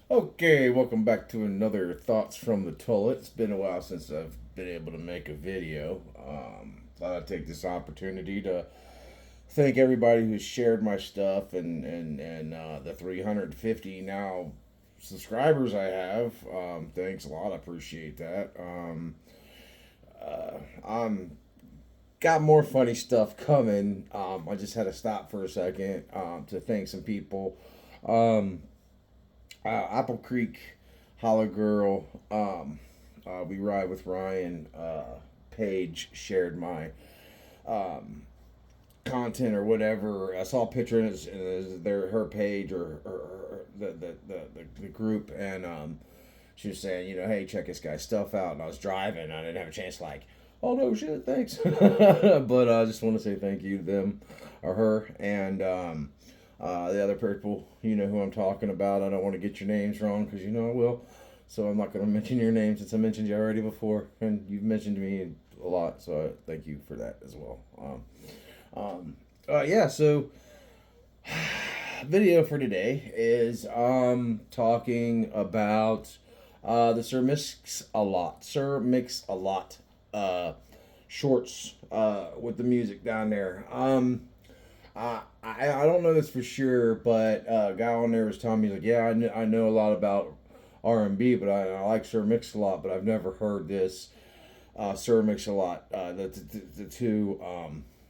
Okay, welcome back to another Thoughts from the Toilet. It's been a while since I've been able to make a video. Thought I'd take this opportunity to thank everybody who's shared my stuff and the 350 now subscribers I have. Thanks a lot. I appreciate that. I'm got more funny stuff coming. I just had to stop for a second to thank some people. Um, Apple Creek, Hollow Girl, We Ride with Ryan page shared my um, content or whatever. I saw a picture and it's their her page or the group, and she was saying, hey, check this guy's stuff out. And I was driving, and I didn't have a chance to oh no shit, thanks. But I just want to say thank you to them or her and the other people. You know who I'm talking about. I don't want to get your names wrong because you know I will. So I'm not going to mention your name since I mentioned you already before, and you've mentioned me a lot. So thank you for that as well. Yeah. So video for today is talking about the Sir Mix a Lot shorts with the music down there. I don't know this for sure, but a guy on there was telling me like, yeah, I know a lot about R&B, but I like Sir Mix a Lot, but I've never heard this Sir Mix a Lot. The two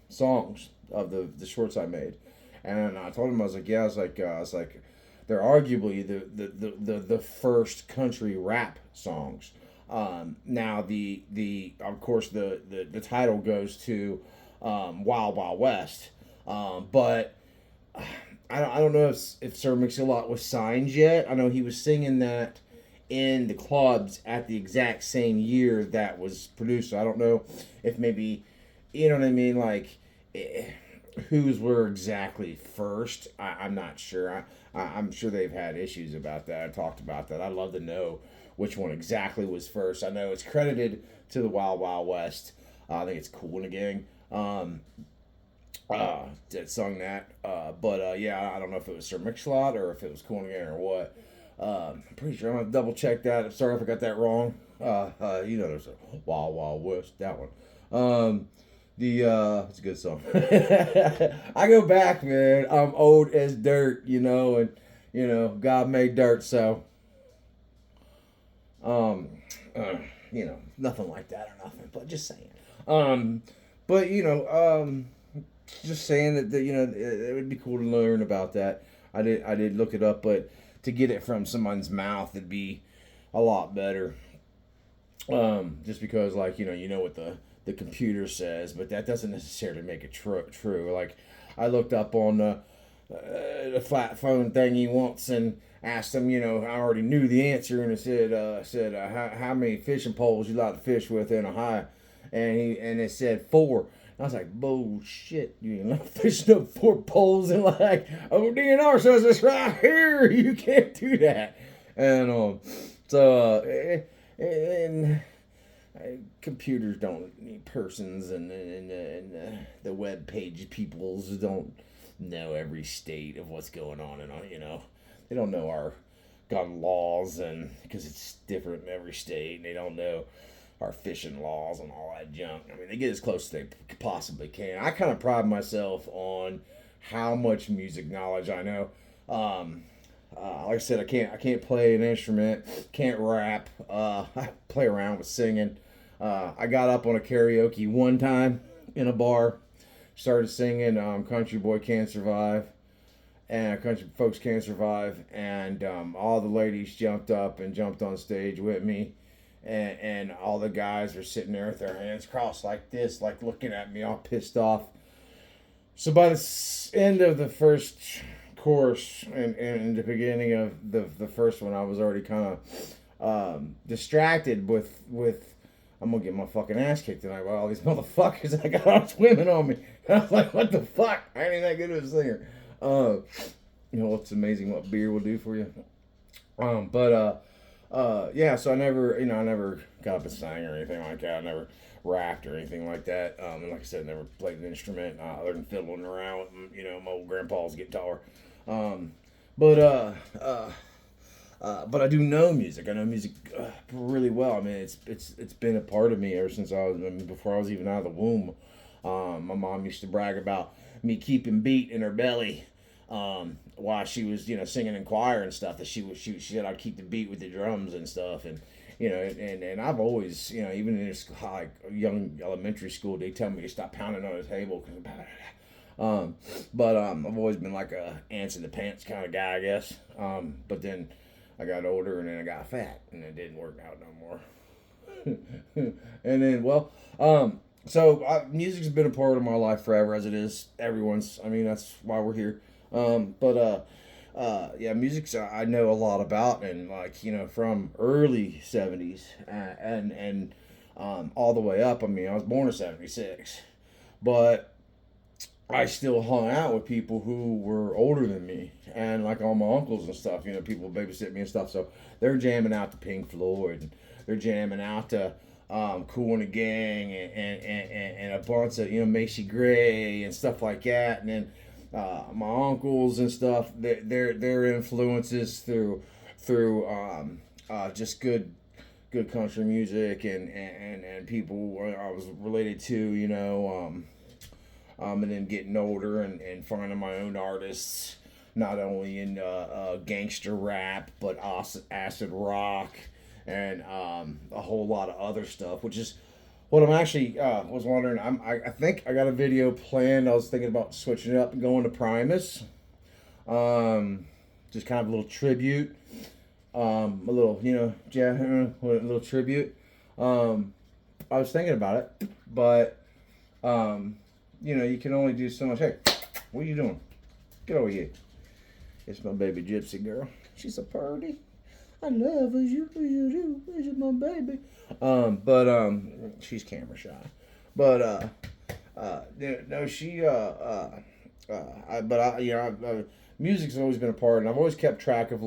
songs of the shorts I made, and I told him I was like, they're arguably the first country rap songs. Now the of course the title goes to Wild Wild West, but I don't know if Sir Mix-a-Lot was signed yet. I know he was singing that in the clubs at the exact same year that was produced. So I don't know if maybe, you know what I mean, like whose were exactly first. I'm not sure. I'm sure they've had issues about that. I talked about that. I'd love to know which one exactly was first. I know it's credited to the Wild Wild West. I think it's Kool and the Gang. That sung that. But yeah, I don't know if it was Sir Mix-a-Lot or if it was Kool and the Gang or what. I'm pretty sure I'm gonna double check that. I'm sorry if I got that wrong. There's a Wild Wild West, that one. It's a good song. I go back, man. I'm old as dirt, and God made dirt, so um, nothing like that or nothing. But just saying. Um, but just saying that it would be cool to learn about that. I did look it up, but to get it from someone's mouth, it'd be a lot better. Just because you know what the computer says, but that doesn't necessarily make it true. Like I looked up on the flat phone thingy once and asked them, I already knew the answer, and it said how many fishing poles you like to fish with in a high, and it said four. I was like, bullshit, you ain't not fishing up four poles, and like, oh, DNR says it's right here. You can't do that. And so and computers don't need persons, and the web page peoples don't know every state of what's going on, and they don't know our gun laws, and because it's different in every state, and they don't know our fishing laws and all that junk. I mean, they get as close as they possibly can. I kind of pride myself on how much music knowledge I know. Like I said, I can't play an instrument, can't rap. I play around with singing. I got up on a karaoke one time in a bar, started singing "Country Boy Can't Survive" and "Country Folks Can't Survive," and all the ladies jumped up and jumped on stage with me, and all the guys were sitting there with their hands crossed like this, like looking at me, all pissed off. So by the end of the first course and the beginning of the first one, I was already kind of distracted with I'm gonna get my fucking ass kicked tonight by all these motherfuckers. I got all women on me. I was like, what the fuck? I ain't even that good of a singer. It's amazing what beer will do for you. Yeah. So I never got up and sang or anything like that. I never rapped or anything like that. And like I said, never played an instrument other than fiddling around with, my old grandpa's guitar. Um, but But I do know music. I know music really well. I mean, it's been a part of me ever since before I was even out of the womb. My mom used to brag about me keeping beat in her belly while she was, singing in choir and stuff. That she said I'd keep the beat with the drums and stuff, and and I've always, even in like young elementary school, they tell me to stop pounding on the table. But I've always been like a ants in the pants kind of guy, I guess. But then I got older and then I got fat and it didn't work out no more. And then, music's been a part of my life forever, as it is everyone's. I mean, that's why we're here. Yeah, music's I know a lot about, and like from early '70s and all the way up. I mean, I was born in '76, but I still hung out with people who were older than me, and like all my uncles and stuff. People babysit me and stuff, so they're jamming out to Pink Floyd, and they're jamming out to Kool and the Gang, and a bunch of Macy Gray and stuff like that, and then my uncles and stuff. Their influences through just good country music and people I was related to, and then getting older and finding my own artists, not only in gangster rap, but acid rock and a whole lot of other stuff, which is what I'm actually was wondering. I think I got a video planned. I was thinking about switching it up and going to Primus, just kind of a little tribute, a little a little tribute. I was thinking about it, but you can only do so much. Hey, what are you doing? Get over here. It's my baby gypsy girl. She's a party. I love her. You do. She's my baby. She's camera shy. But no, she music's always been a part, and I've always kept track of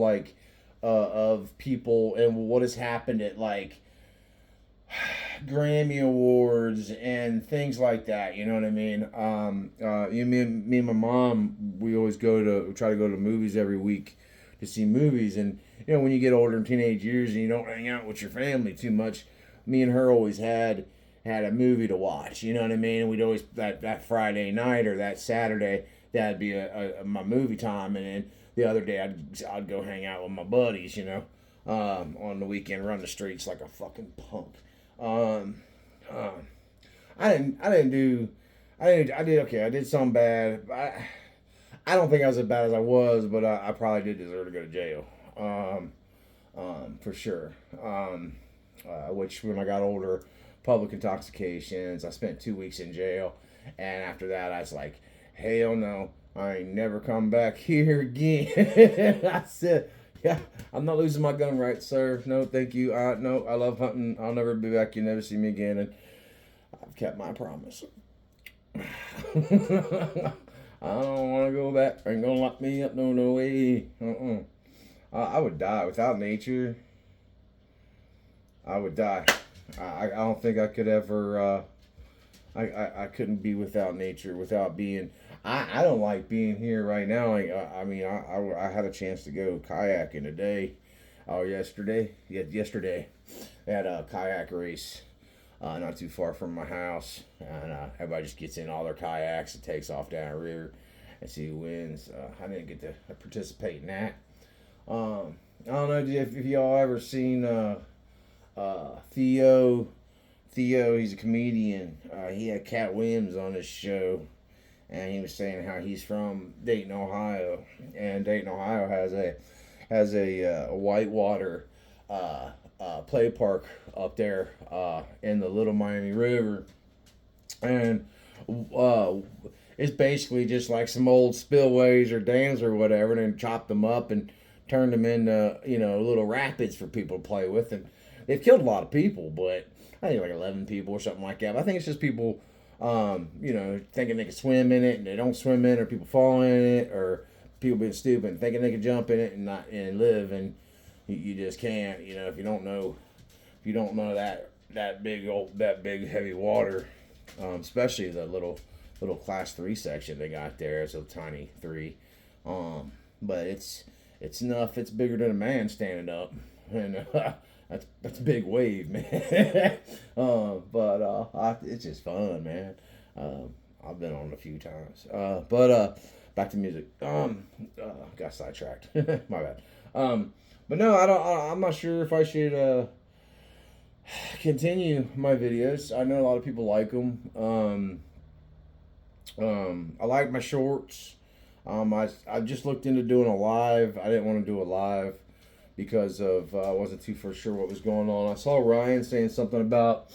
of people and what has happened at Grammy Awards and things like that. You know what I mean? Me and my mom, we always try to go to movies every week to see movies. And when you get older in teenage years and you don't hang out with your family too much, me and her always had a movie to watch. You know what I mean? And we'd always that Friday night or that Saturday, that'd be my movie time, and then the other day I'd go hang out with my buddies. On the weekend, run the streets like a fucking punk. I did okay. I did something bad. I don't think I was as bad as I was, but I probably did deserve to go to jail. For sure. Which when I got older, public intoxications. I spent 2 weeks in jail, and after that, I was like, hell no, I ain't never come back here again. I said, yeah, I'm not losing my gun rights, sir. No, thank you. No, I love hunting. I'll never be back. You'll never see me again. And I've kept my promise. I don't want to go back. Ain't gonna lock me up. No way. I would die without nature. I would die. I don't think I could ever. I couldn't be without nature, without being. I don't like being here right now. I had a chance to go kayaking today. Yesterday. Yesterday. They had a kayak race not too far from my house. And everybody just gets in all their kayaks and takes off down the river and see who wins. I didn't get to participate in that. I don't know if y'all ever seen Theo. Theo, he's a comedian. He had Cat Williams on his show, and he was saying how he's from Dayton, Ohio, and Dayton, Ohio has a whitewater play park up there in the Little Miami River, and it's basically just like some old spillways or dams or whatever, and then chopped them up and turned them into little rapids for people to play with, and they've killed a lot of people, but I think like 11 people or something like that. But I think it's just people, thinking they can swim in it and they don't swim in it, or people falling in it, or people being stupid and thinking they can jump in it and live, and you just can't. If you don't know that big heavy water, especially the little Class 3 section they got there. It's a tiny 3, but it's enough. It's bigger than a man standing up, and that's a big wave, man. It's just fun, man. I've been on it a few times. Back to music. Got sidetracked. My bad. But no, I don't. I'm not sure if I should continue my videos. I know a lot of people like them. I like my shorts. I just looked into doing a live. I didn't want to do a live because of I wasn't too for sure what was going on. I saw Ryan saying something about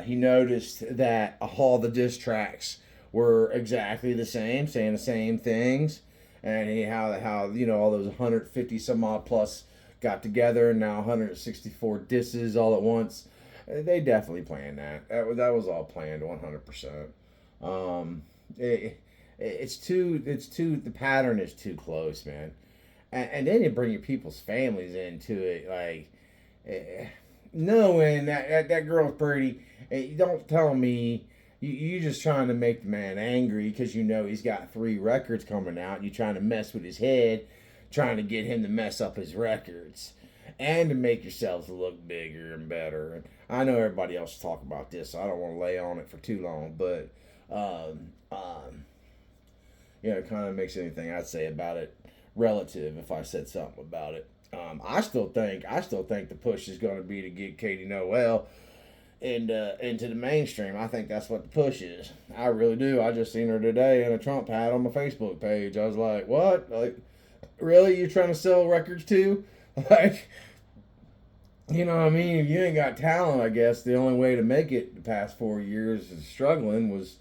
he noticed that all the diss tracks were exactly the same, saying the same things, and how all those 150 some odd plus got together and now 164 disses all at once. They definitely planned that. That was all planned 100%. The pattern is too close, man. And then you bring your people's families into it, like knowing that girl's pretty. Don't tell me you just trying to make the man angry because you know he's got 3 records coming out. You trying to mess with his head, trying to get him to mess up his records, and to make yourselves look bigger and better. And I know everybody else talk about this, so I don't want to lay on it for too long, but it kind of makes anything I'd say about it relative if I said something about it. I still think the push is going to be to get Katie Noel into the mainstream. I think that's what the push is. I really do. I just seen her today in a Trump hat on my Facebook page. I was like, what? Like, really? You trying to sell records too? Like, you know what I mean? If you ain't got talent, I guess the only way to make it the past 4 years of struggling was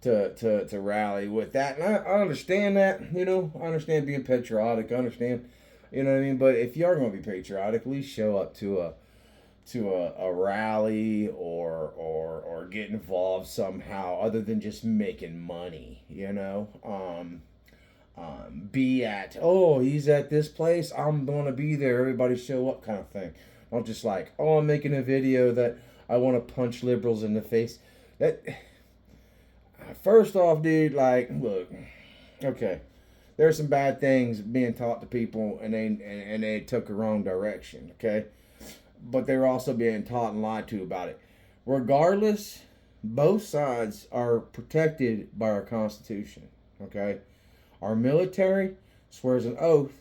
to rally with that. And I understand that, I understand being patriotic. I understand, you know what I mean? But if you are going to be patriotic, at least show up to a rally or get involved somehow other than just making money, be at, he's at this place, I'm gonna be there, everybody show up kind of thing. Not just like, I'm making a video that I want to punch liberals in the face. That, first off, dude, like, look, okay, there's some bad things being taught to people and they took a wrong direction, okay? But they're also being taught and lied to about it. Regardless, both sides are protected by our Constitution, okay? Our military swears an oath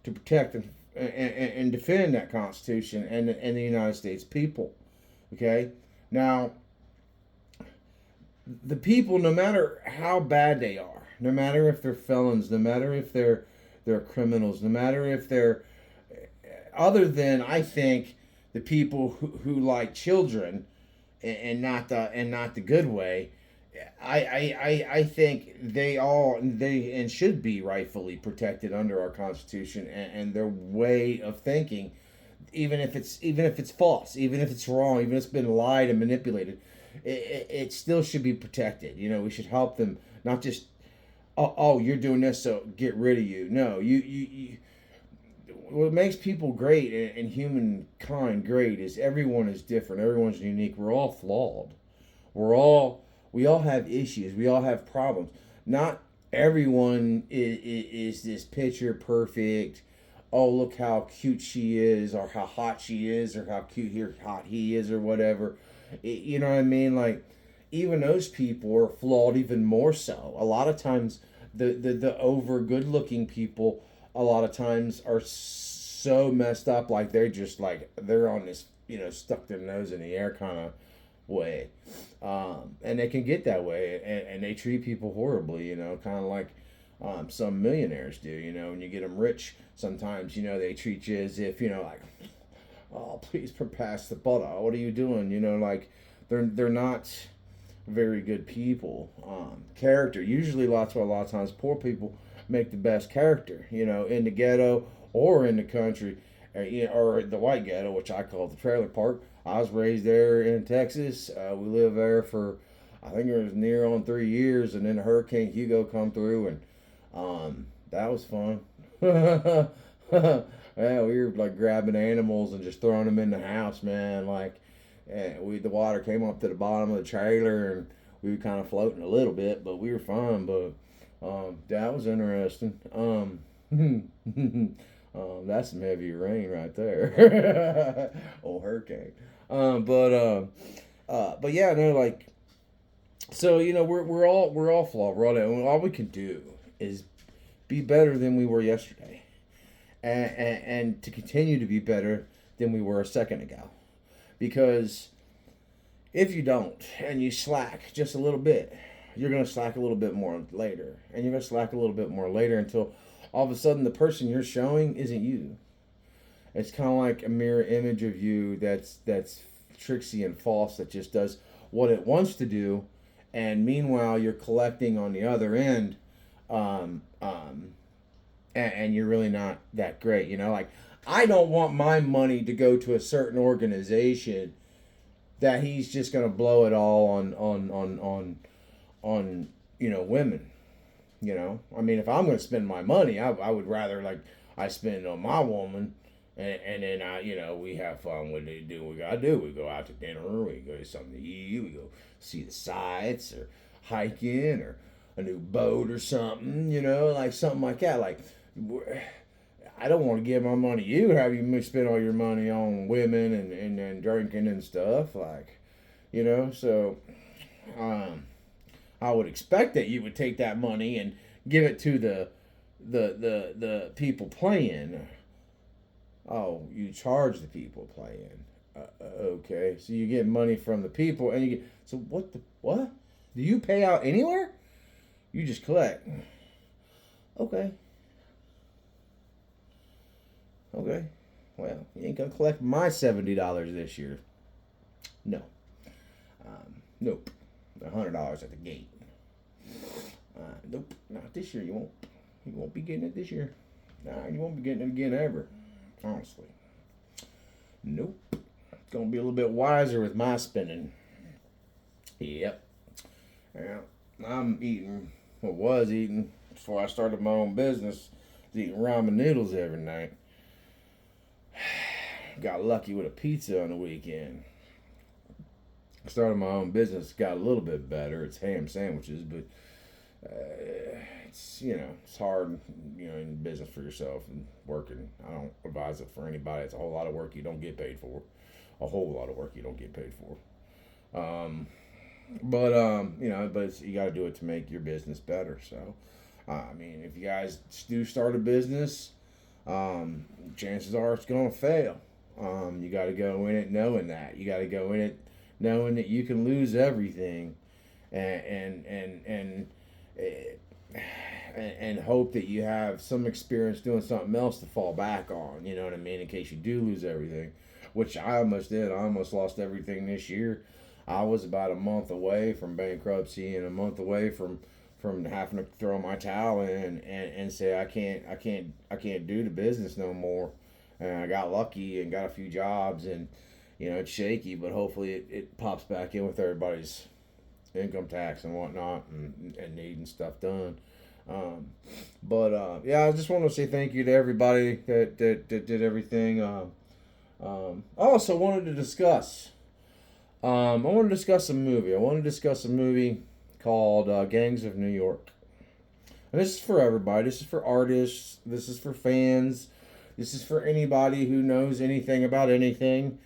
to protect and defend that Constitution and the United States people, okay? Now, the people, no matter how bad they are, no matter if they're felons, no matter if they're criminals, no matter if they're, other than, I think, the people who like children and not the good way, I think they should be rightfully protected under our Constitution and their way of thinking, even if it's false, even if it's wrong, even if it's been lied and manipulated, it still should be protected. We should help them, not just you're doing this, so get rid of you. No, you what makes people great and humankind great is everyone is different. Everyone's unique. We're all flawed. We all have issues. We all have problems. Not everyone is this picture perfect. Oh, look how cute she is, or how hot she is, or how cute or hot he is, or whatever. You know what I mean? Like, even those people are flawed even more so. A lot of times, the over good looking people, a lot of times are so messed up, like they're on this, stuck their nose in the air kind of way, and they can get that way, and they treat people horribly, kind of like some millionaires do. When you get them rich, sometimes they treat you as if like, oh, please pass the butter. What are you doing? Like they're not very good people. Character, usually a lot of times poor people make the best character, in the ghetto or in the country, or the white ghetto, which I call the trailer park. I was raised there in Texas. We lived there for, I think it was near on 3 years, and then Hurricane Hugo come through, and that was fun. Yeah, we were like grabbing animals and just throwing them in the house, man. Like, the water came up to the bottom of the trailer, and we were kind of floating a little bit, but we were fine. But that was interesting. That's some heavy rain right there. Old hurricane. But yeah, no, like, so we're all flawed. All we can do is be better than we were yesterday, and to continue to be better than we were a second ago. Because if you don't and you slack just a little bit, you're going to slack a little bit more later, and you're going to slack a little bit more later until all of a sudden the person you're showing isn't you. It's kind of like a mirror image of you that's tricksy and false, that just does what it wants to do, and meanwhile you're collecting on the other end, um, um, and you're really not that great. Like, I don't want my money to go to a certain organization that he's just gonna blow it all on women. I mean, if I'm gonna spend my money, I would rather, like, I spend it on my woman, and then we have fun with it. Do what we gotta do. We go out to dinner. We go to something to eat. We go see the sights, or hiking, or a new boat or something. Like something like that. Like, I don't want to give my money to you, have you spend all your money on women and drinking and stuff, like, so um, I would expect that you would take that money and give it to the people playing. Oh, you charge the people playing. Okay, so you get money from the people, and you get, so what? Do you pay out anywhere? You just collect. Okay. Okay. Well, you ain't gonna collect my $70 this year. No. Nope. $100 at the gate. Nope. Not this year. You won't. You won't be getting it this year. Nah, you won't be getting it again ever. Honestly. Nope. It's gonna be a little bit wiser with my spending. Yep. Yeah. I'm eating. Well, was eating before I started my own business. I was eating ramen noodles every night. Got lucky with a pizza on the weekend. Started my own business, got a little bit better. It's ham sandwiches, but it's hard, in business for yourself and working. I don't advise it for anybody. It's a whole lot of work you don't get paid for. A whole lot of work you don't get paid for. But you got to do it to make your business better. So, I mean, if you guys do start a business, chances are it's going to fail. You got to go in it knowing that. You got to go in it knowing that you can lose everything, and hope that you have some experience doing something else to fall back on. You know what I mean? In case you do lose everything, which I almost did. I almost lost everything this year. I was about a month away from bankruptcy and a month away from having to throw my towel in and say I can't do the business no more. And I got lucky and got a few jobs, and it's shaky, but hopefully it pops back in with everybody's income tax and whatnot, and needing stuff done. Yeah, I just want to say thank you to everybody that did everything. I also wanted to discuss. I want to discuss a movie. I want to discuss a movie called Gangs of New York. And this is for everybody. This is for artists. This is for fans. This is for anybody who knows anything about anything.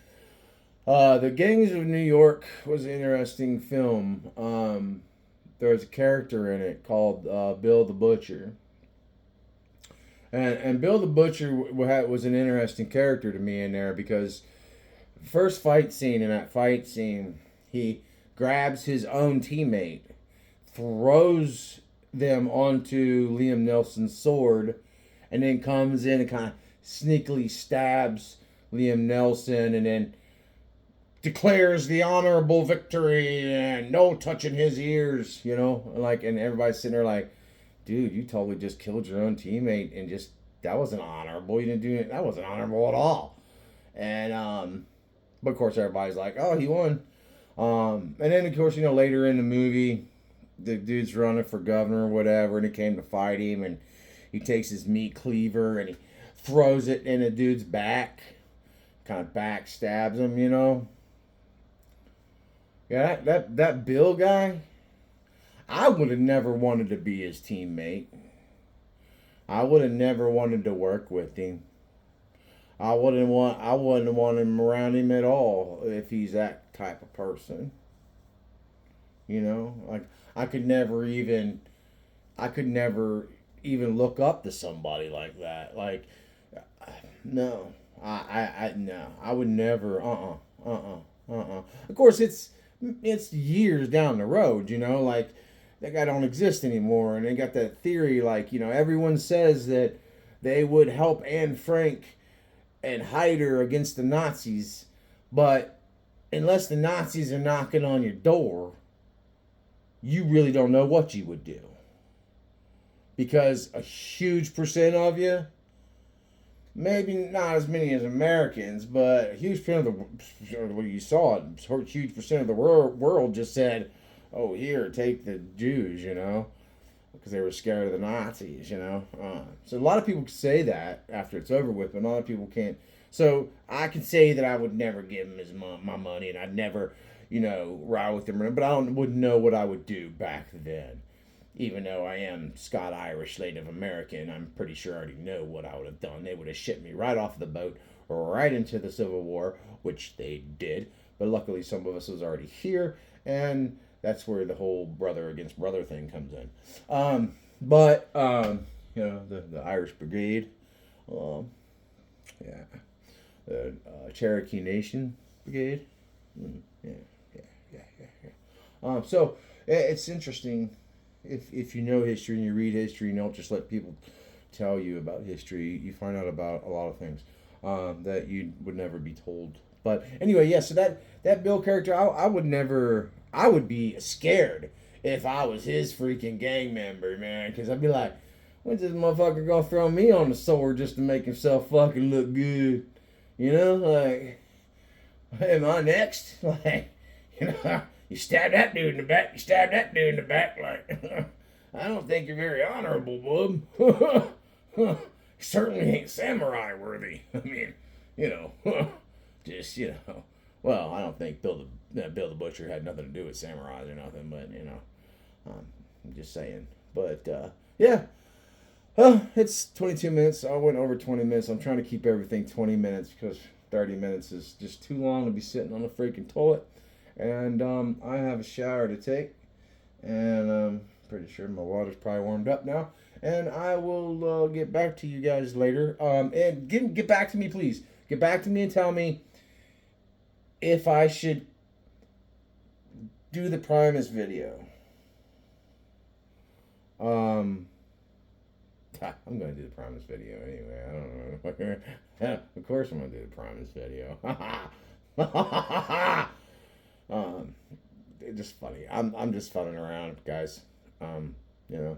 The Gangs of New York was an interesting film. There's a character in it called Bill the Butcher. And Bill the Butcher was an interesting character to me in there, because first fight scene, in that fight scene, he grabs his own teammate, throws them onto Liam Nelson's sword, and then comes in and kind of sneakily stabs Liam Nelson, and then declares the honorable victory and no touching his ears, and everybody's sitting there like, dude, you totally just killed your own teammate, and just, that wasn't honorable. You didn't do it. That wasn't honorable at all. And but of course everybody's like, oh, he won. And then of course, later in the movie, the dude's running for governor or whatever, and he came to fight him, and he takes his meat cleaver and he throws it in a dude's back, kind of backstabs him, Yeah, that Bill guy, I would have never wanted to be his teammate. I would have never wanted to work with him. I wouldn't want him around him at all if he's that type of person. You know, like I could never even I could never even look up to somebody like that. Like no. No. I would never Of course it's years down the road, you know, like that guy don't exist anymore and they got that theory like, you know, everyone says that they would help Anne Frank and Hyder against the Nazis, but unless the Nazis are knocking on your door, you really don't know what you would do. Because a huge percent of you, maybe not as many as Americans, but a huge percent of the, well, you saw it, a huge percent of the world just said, oh, here, take the Jews, you know, because they were scared of the Nazis, you know. So a lot of people say that after it's over with, but a lot of people can't. So I can say that I would never give him his my money, and I'd never, you know, ride with him. But wouldn't know what I would do back then. Even though I am Scot-Irish Native American, I'm pretty sure I already know what I would have done. They would have shipped me right off the boat, right into the Civil War, which they did. But luckily, some of us was already here, and that's where the whole brother against brother thing comes in. You know, the Irish Brigade, yeah, the Cherokee Nation Brigade, yeah, so it's interesting if you know history and you read history and don't just let people tell you about history, you find out about a lot of things that you would never be told. But anyway, yeah. So that Bill character, I would never. I would be scared if I was his freaking gang member, man, because I'd be like, when's this motherfucker gonna throw me on the sword just to make himself fucking look good? You know, like, am I next? Like, you know, you stab that dude in the back, you stab that dude in the back, like, I don't think you're very honorable, bub. Certainly ain't samurai worthy. I mean, you know, just, you know. Well, I don't think Bill the Butcher had nothing to do with samurais or nothing, but, you know, I'm just saying. But, yeah. Well, it's 22 minutes. I went over 20 minutes. I'm trying to keep everything 20 minutes because 30 minutes is just too long to be sitting on the freaking toilet. And I have a shower to take. And I'm pretty sure my water's probably warmed up now. And I will get back to you guys later. And get back to me, please. Get back to me and tell me if I should do the Primus video. I'm going to do the Primus video anyway. I don't know. Of course I'm going to do the Primus video. It's just funny. I'm just funning around, guys. You know,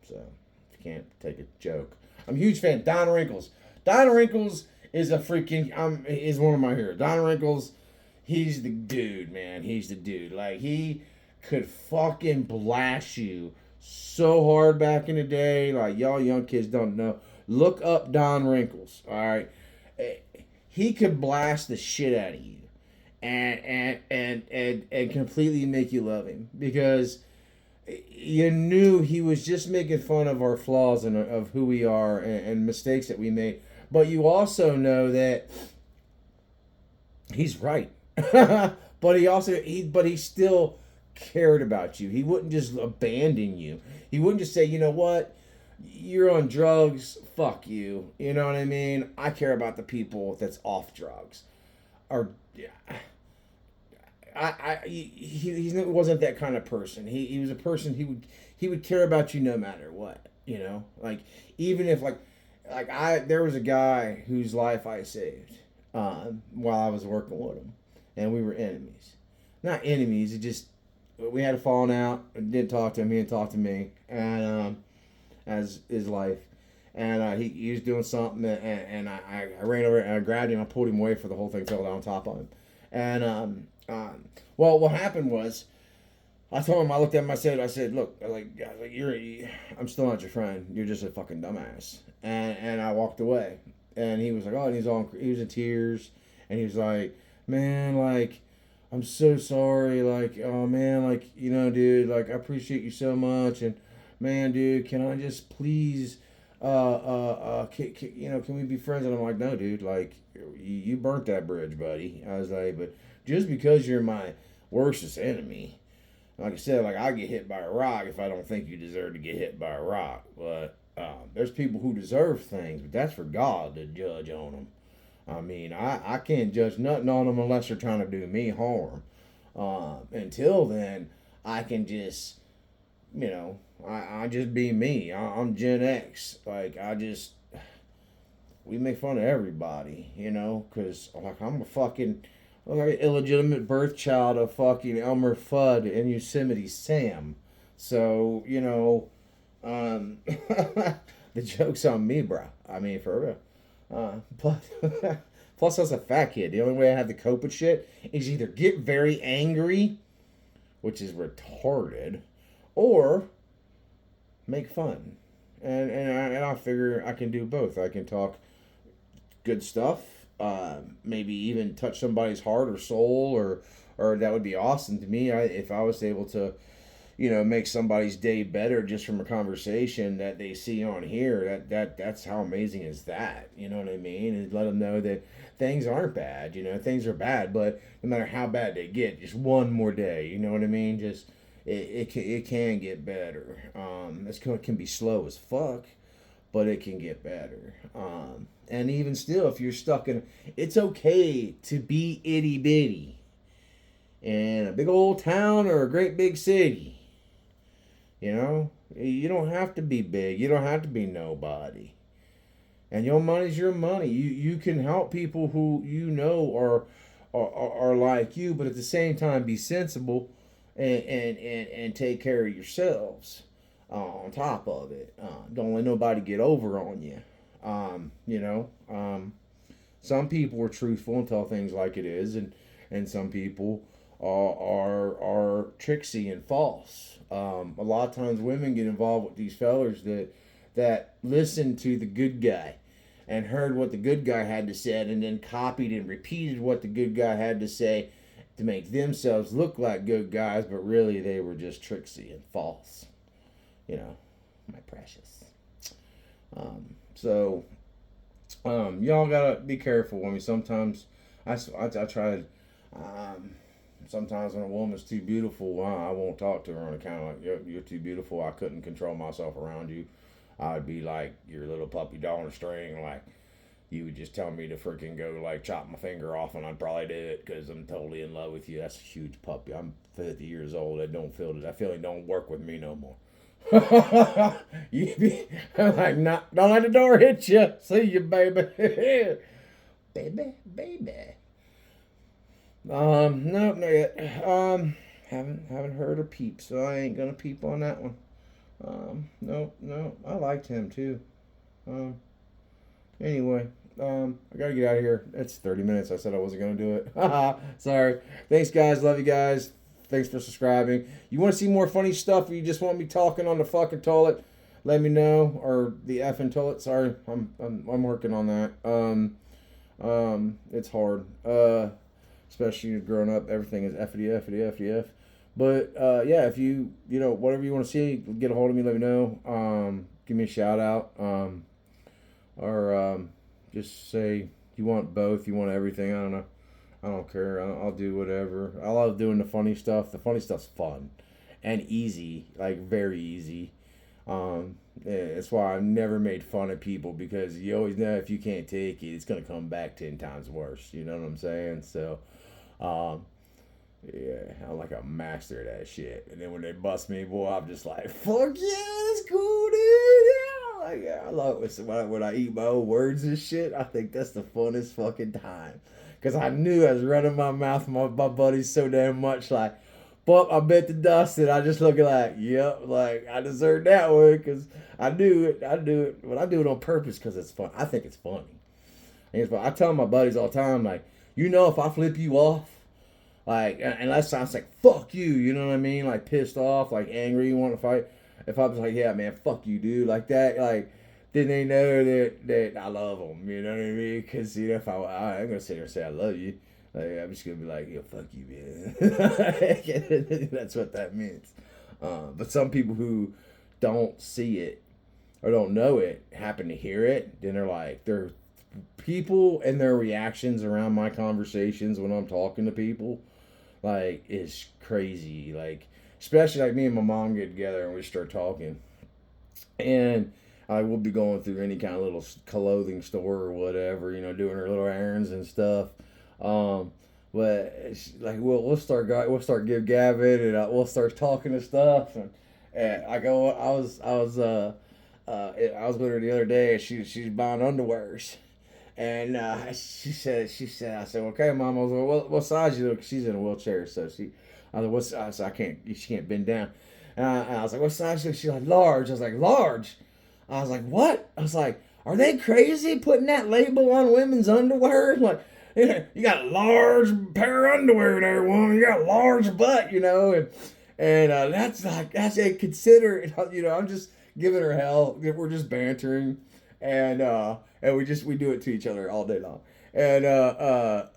so if you can't take a joke. I'm a huge fan. Don Wrinkles. Don Wrinkles is a freaking, is one of my heroes. Don Wrinkles, he's the dude, man. He's the dude. Like, he could fucking blast you so hard back in the day. Like, y'all young kids don't know. Look up Don Wrinkles, all right? He could blast the shit out of you and completely make you love him because you knew he was just making fun of our flaws and of who we are and mistakes that we made. But you also know that he's right. But he still cared about you. He wouldn't just abandon you. He wouldn't just say, you know what, you're on drugs, fuck you. You know what I mean? I care about the people that's off drugs. Or he wasn't that kind of person. He was a person he would care about you no matter what. You know, like even if like there was a guy whose life I saved while I was working with him, and we were enemies. Not enemies. It just we had a falling out. I didn't talk to him. He didn't talk to me, and as his life. And he was doing something, and I ran over and I grabbed him. I pulled him away for the whole thing fell down on top of him. And well, what happened was, I told him, I looked at him, I said, look, I'm still not your friend. You're just a fucking dumbass. And I walked away. And he was like, oh, and he was in tears, and he was like, man, like, I'm so sorry, like, oh man, like, you know, dude, like, I appreciate you so much, and man, dude, can I just please can we be friends? And I'm like, no, dude, like, you burnt that bridge, buddy. I was like, but just because you're my worstest enemy, like I said, like, I get hit by a rock if I don't think you deserve to get hit by a rock. But there's people who deserve things, but that's for God to judge on them. I mean, I can't judge nothing on them unless they're trying to do me harm. Until then, I can just, I just be me. I'm Gen X. Like, we make fun of everybody, because, like, I'm a fucking like, illegitimate birth child of fucking Elmer Fudd and Yosemite Sam. So, the joke's on me, bro. I mean, for real. Plus, as a fat kid, the only way I have to cope with shit is either get very angry, which is retarded, or make fun. And I figure I can do both. I can talk good stuff, maybe even touch somebody's heart or soul, or that would be awesome to me. If I was able to, make somebody's day better just from a conversation that they see on here. That's how amazing is that? You know what I mean? And let them know that things aren't bad. Things are bad, but no matter how bad they get, just one more day. You know what I mean? Just it can get better. It can be slow as fuck, but it can get better. And even still, if you're stuck in, it's okay to be itty bitty in a big old town or a great big city. You don't have to be big. You don't have to be nobody. And your money's your money. You can help people who are like you, but at the same time be sensible and take care of yourselves on top of it. Don't let nobody get over on you. Some people are truthful and tell things like it is, and some people are tricksy and false. A lot of times women get involved with these fellers that listen to the good guy and heard what the good guy had to say and then copied and repeated what the good guy had to say to make themselves look like good guys, but really they were just tricksy and false. My precious. Y'all gotta be careful. I mean, sometimes I try to. Sometimes when a woman's too beautiful, I won't talk to her on account of like, you're too beautiful. I couldn't control myself around you. I'd be like your little puppy dog on a string. Like, you would just tell me to freaking go, like, chop my finger off, and I'd probably do it because I'm totally in love with you. That's a huge puppy. I'm 50 years old. That feeling don't work with me no more. I'm like, don't let the door hit you. See you, baby. baby. No, not yet. Haven't heard a peep, so I ain't gonna peep on that one. No, I liked him too. Anyway, I gotta get out of here. It's 30 minutes. I said I wasn't gonna do it. Sorry. Thanks, guys. Love you guys. Thanks for subscribing. You want to see more funny stuff, or you just want me talking on the fucking toilet? Let me know, or the effing toilet. Sorry, I'm working on that. It's hard. Especially growing up, everything is F. But yeah, if you whatever you want to see, get a hold of me. Let me know. Give me a shout out. Or just say you want both. You want everything. I don't know. I don't care. I'll do whatever. I love doing the funny stuff. The funny stuff's fun and easy, like very easy. That's why I've never made fun of people, because you always know if you can't take it, it's gonna come back 10 times worse. You know what I'm saying? So, yeah, I'm like a master of that shit. And then when they bust me, boy, I'm just like, fuck yeah, that's cool, dude. Yeah, like, yeah, I love it when I eat my own words and shit. I think that's the funnest fucking time. Because I knew I was running my mouth with my buddies so damn much, like, but I bet the dust, and I just looking like, yep, like, I deserved that one, because I do it, but I do it on purpose because it's fun. I think it's funny. I tell my buddies all the time, like, if I flip you off, like, unless I was like, fuck you, you know what I mean? Like, pissed off, like, angry, you want to fight. If I was like, yeah, man, fuck you, dude, like that, like, then they know that I love them, you know what I mean? Because, if I ain't going to sit here and say I love you. Like, I'm just going to be like, yo, fuck you, man. That's what that means. But some people who don't see it or don't know it happen to hear it, then they're people and their reactions around my conversations when I'm talking to people, like, is crazy. Like, especially like me and my mom get together and we start talking, and I will be going through any kind of little clothing store or whatever, doing her little errands and stuff. Um, but it's like we'll start give gabbing, and we'll start talking and stuff, and I was with her the other day, and she's buying underwears. And she said, I said, okay, Mom. I was like, what size you look? She's in a wheelchair, so I was like, I said, she can't bend down. And I was like, what size? She's like, large. I was like, large. I was like, what? I was like, are they crazy putting that label on women's underwear? Like, yeah, you got a large pair of underwear there, woman. You got a large butt, and that's a consider it. I'm just giving her hell. We're just bantering, and we do it to each other all day long. And I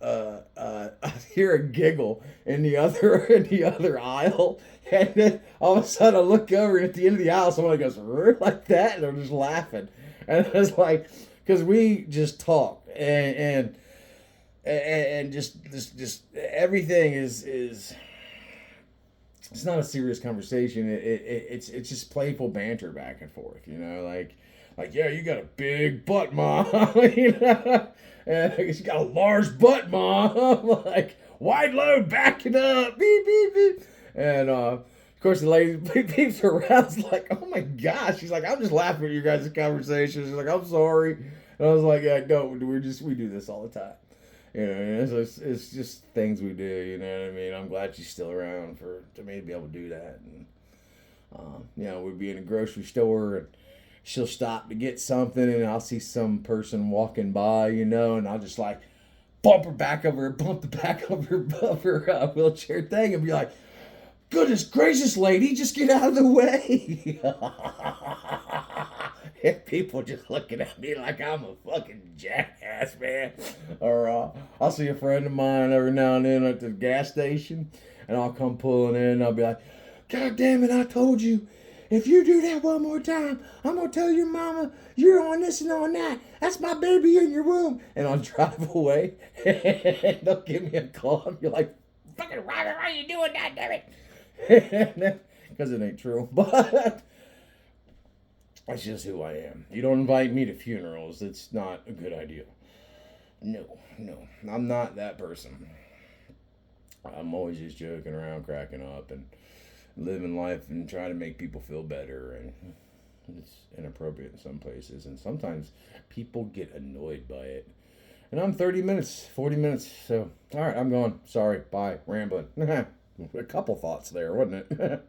hear a giggle in the other in the other aisle, and then all of a sudden I look over, and at the end of the aisle, someone goes like that, and they're just laughing, and it's like, because we just talk, and just everything is it's not a serious conversation. It's just playful banter back and forth. Like, yeah, you got a big butt, Mom. And you got a large butt, Mom. Like, wide load, back it up, beep beep beep. And of course the lady peeps around, is like, oh my gosh. She's like, I'm just laughing at you guys' conversation. She's like, I'm sorry. And I was like, yeah, no, we do this all the time. It's just things we do. You know what I mean? I'm glad she's still around to me to be able to do that. And we'd be in a grocery store, and she'll stop to get something, and I'll see some person walking by, and I'll just like bump the back of her wheelchair thing, and be like, goodness gracious, lady, just get out of the way. And people just looking at me like I'm a fucking jackass, man. Or I'll see a friend of mine every now and then at the gas station, and I'll come pulling in, and I'll be like, God damn it, I told you. If you do that one more time, I'm going to tell your mama you're on this and on that. That's my baby in your womb. And I'll drive away, and they'll give me a call. I'll be like, fucking Robert, why are you doing that, damn it? Because it ain't true. But that's just who I am. You don't invite me to funerals. It's not a good idea. No. I'm not that person. I'm always just joking around, cracking up, and living life and trying to make people feel better. And it's inappropriate in some places. And sometimes people get annoyed by it. And I'm 30 minutes, 40 minutes. So, all right, I'm going. Sorry. Bye. Rambling. A couple thoughts there, wasn't it?